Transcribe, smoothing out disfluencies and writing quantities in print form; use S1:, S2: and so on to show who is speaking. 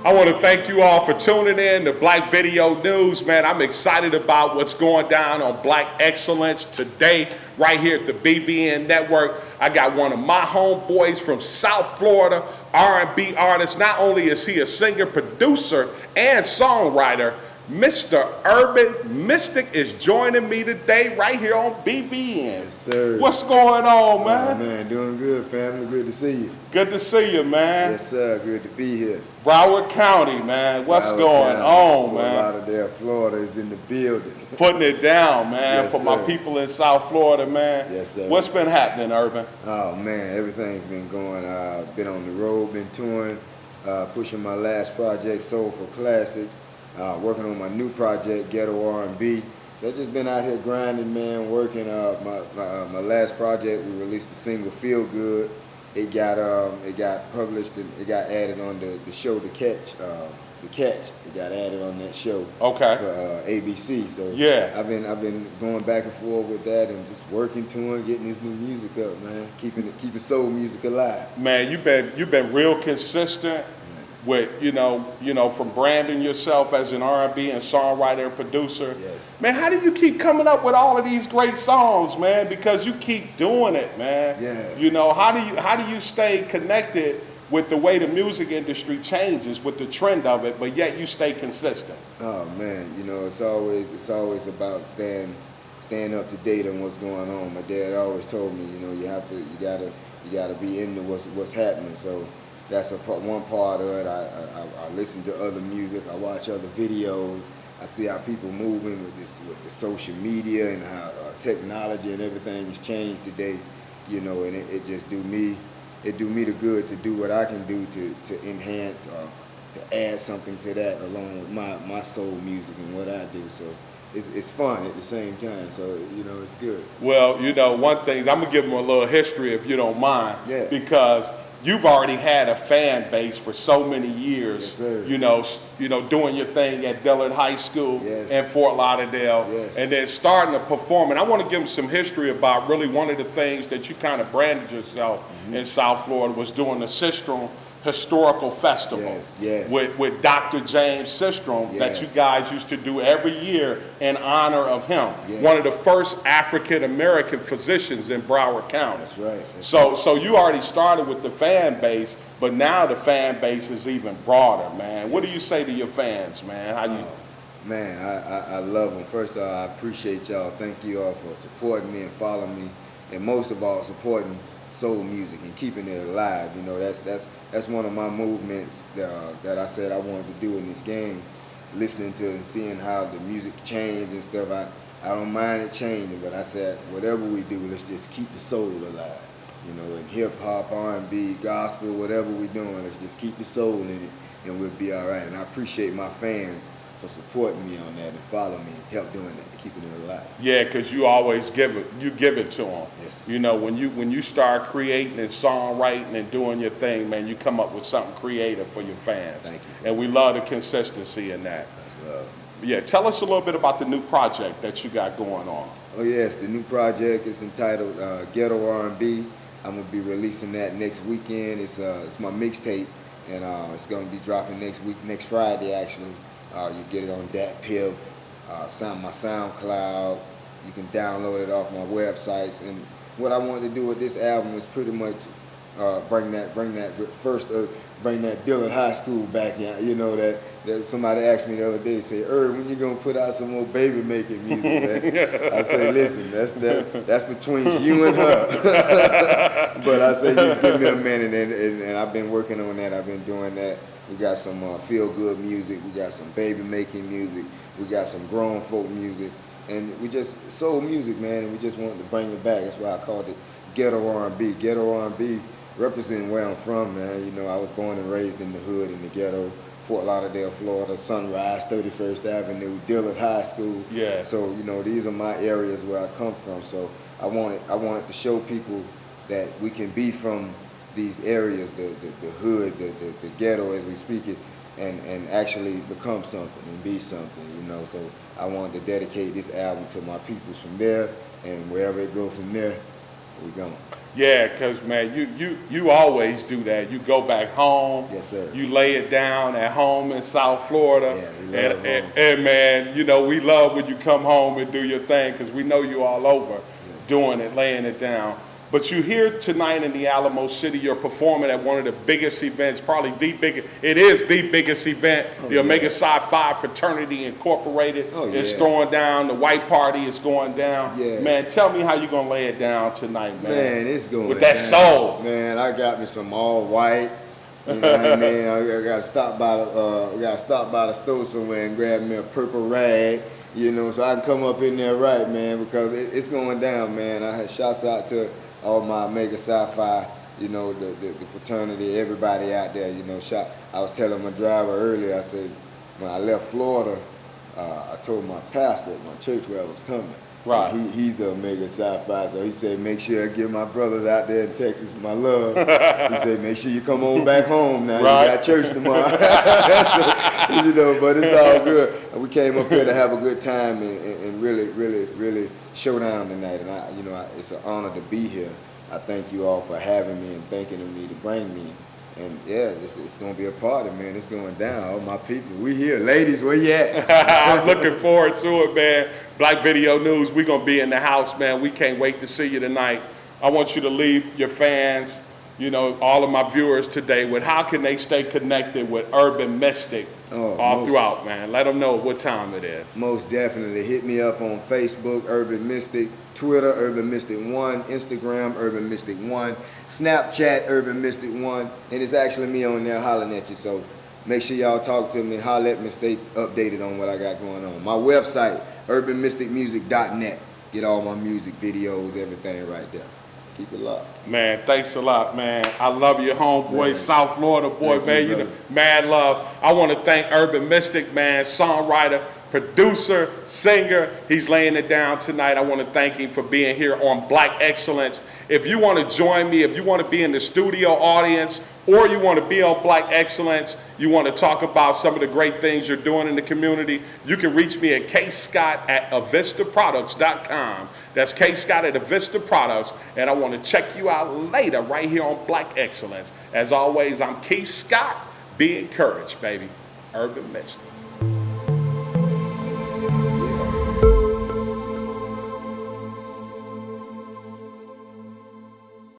S1: I want to thank you all for tuning in to Black Video News, man. I'm excited about what's going down on Black Excellence today, right here at the BVN Network. I got one of my homeboys from South Florida, R&B artist. Not only is he a singer, producer, and songwriter, Mr. Urban Mystic is joining me today right here on BVN.
S2: Yes, sir.
S1: What's going on, man?
S2: Oh, man, doing good, family. Good to see you.
S1: Good to see you, man.
S2: Yes, sir. Good to be here.
S1: Broward County, man. What's going on, man?
S2: Fort Lauderdale, Florida is in the building.
S1: Putting it down, man,
S2: Yes,
S1: for my
S2: sir.
S1: people in South Florida, man.
S2: Yes, sir.
S1: What's been happening, Urban?
S2: Oh, man, everything's been going. Been on the road, been touring, pushing my last project, Soul for Classics. Working on my new project, Ghetto R&B. So I've just been out here grinding, man, working. My last project, we released the single Feel Good. It got published and it got added on the show The Catch. It got added on that show.
S1: Okay.
S2: For ABC. So
S1: yeah,
S2: I've been going back and forth with that and just working, touring, getting this new music up, man. Keeping soul music alive.
S1: Man, you've been real consistent. With from branding yourself as an R&B and songwriter and producer.
S2: Yes.
S1: Man, how do you keep coming up with all of these great songs, man? Because you keep doing it, man.
S2: Yeah.
S1: How do you stay connected with the way the music industry changes, with the trend of it, but yet you stay consistent?
S2: Oh man, it's always about staying up to date on what's going on. My dad always told me, you gotta be into what's happening. So that's one part of it. I listen to other music. I watch other videos. I see how people moving with the social media and how technology and everything has changed today. And it just do me the good to do what I can do to enhance to add something to that along with my soul music and what I do. So it's fun at the same time. So it's good.
S1: Well, one thing, I'm gonna give them a little history if you don't mind.
S2: Yeah.
S1: Because you've already had a fan base for so many years.
S2: Yes, sir.
S1: Doing your thing at Dillard High School
S2: yes.
S1: in Fort Lauderdale,
S2: yes.
S1: and then starting to perform. And I want to give them some history about really one of the things that you kind of branded yourself in South Florida was doing the Sistrum Historical Festival.
S2: Yes.
S1: With Dr. James Sistrum that you
S2: Yes.
S1: guys used to do every year in honor of him.
S2: Yes.
S1: One of the first African American physicians in Broward County.
S2: That's right.
S1: So you already started with the fan base, but now the fan base is even broader, man. What do you say to your fans, man?
S2: Man, I love them. First of all, I appreciate y'all. Thank you all for supporting me and following me, and most of all, supporting soul music and keeping it alive. That's one of my movements that I said I wanted to do in this game. Listening to and seeing how the music changed and stuff. I don't mind it changing, but I said whatever we do, let's just keep the soul alive. In hip hop, R&B, gospel, whatever we're doing, let's just keep the soul in it, and we'll be all right. And I appreciate my fans for supporting me on that and following me and help doing that, keeping it alive.
S1: Yeah, because you always give it to them.
S2: Yes.
S1: When you start creating and songwriting and doing your thing, man, you come up with something creative for your fans.
S2: Thank you.
S1: And we love the consistency in that.
S2: That's love.
S1: Yeah, tell us a little bit about the new project that you got going on.
S2: Oh yes, the new project is entitled Ghetto R&B. I'm gonna be releasing that next weekend. It's my mixtape, and it's gonna be dropping next Friday actually. You get it on DatPiff, my SoundCloud. You can download it off my websites. And what I wanted to do with this album is pretty much bring that Dillard High School back in. That somebody asked me the other day, say, when you gonna put out some more baby making music, man? I say, listen, that's between you and her. But I say, just give me a minute, and I've been working on that. I've been doing that. We got some feel-good music. We got some baby-making music. We got some grown folk music. And we just, soul music, man, and we just wanted to bring it back. That's why I called it Ghetto R&B. Ghetto R&B representing where I'm from, man. I was born and raised in the hood, in the ghetto, Fort Lauderdale, Florida, Sunrise, 31st Avenue, Dillard High School.
S1: Yeah.
S2: So, these are my areas where I come from. So I wanted to show people that we can be from these areas, the hood, the ghetto as we speak it, and actually become something and be something, So I wanted to dedicate this album to my peoples from there, and wherever it go from there, we going.
S1: Yeah, because, man, you always do that. You go back home.
S2: Yes, sir.
S1: You lay it down at home in South Florida.
S2: Yeah, we love home.
S1: And, man, you know, we love when you come home and do your thing because we know you all over doing it, laying it down. But you're here tonight in the Alamo City. You're performing at one of the biggest events, probably the biggest. It is the biggest event. The Omega Psi Phi Fraternity Incorporated is throwing down. The White Party is going down.
S2: Yeah.
S1: Man, tell me how you gonna lay it down tonight, man.
S2: Man, it's going
S1: with that
S2: down.
S1: soul.
S2: Man, I got me some all white. You know what I mean? I gotta stop by the store somewhere and grab me a purple rag. You know, so I can come up in there right, man, because it's going down, man. I had shouts out to all my Omega Psi Phi, you know, the fraternity, everybody out there, you know. I was telling my driver earlier, I said, when I left Florida, I told my pastor at my church where I was coming.
S1: Right.
S2: He's a Omega Psi Phi, so he said, make sure I give my brothers out there in Texas my love. He said, make sure you come on back home now.
S1: Right.
S2: You got church tomorrow. So, you know, but it's all good. And we came up here to have a good time and really show down tonight. And it's an honor to be here. I thank you all for having me and thanking me to bring me. And yeah, it's gonna be a party, man. It's going down. All my people, we here. Ladies, where you at?
S1: I'm looking forward to it, man. Black Video News, we're gonna be in the house, man. We can't wait to see you tonight. I want you to leave your fans, you know, all of my viewers today with how can they stay connected with Urban Mystic all throughout, man. Let them know what time it is.
S2: Most definitely. Hit me up on Facebook, Urban Mystic, Twitter, Urban Mystic 1, Instagram, Urban Mystic 1, Snapchat, Urban Mystic 1, and it's actually me on there hollering at you. So make sure y'all talk to me, holler at me, stay updated on what I got going on. My website, urbanmysticmusic.net. Get all my music, videos, everything right there. Keep it locked.
S1: Man, thanks a lot, man. I love you, homeboy,
S2: Man.
S1: South Florida boy,
S2: Thank
S1: man.
S2: you,
S1: You know,
S2: brother.
S1: mad love. I want to thank Urban Mystic, man, songwriter, producer, singer. He's laying it down tonight. I want to thank him for being here on Black Excellence. If you want to join me, if you want to be in the studio audience, or you want to be on Black Excellence, you want to talk about some of the great things you're doing in the community, you can reach me at kscott@avistaproducts.com. That's kscott@avistaproducts, and I want to check you out later right here on Black Excellence. As always, I'm Keith Scott. Be encouraged, baby. Urban Mystic.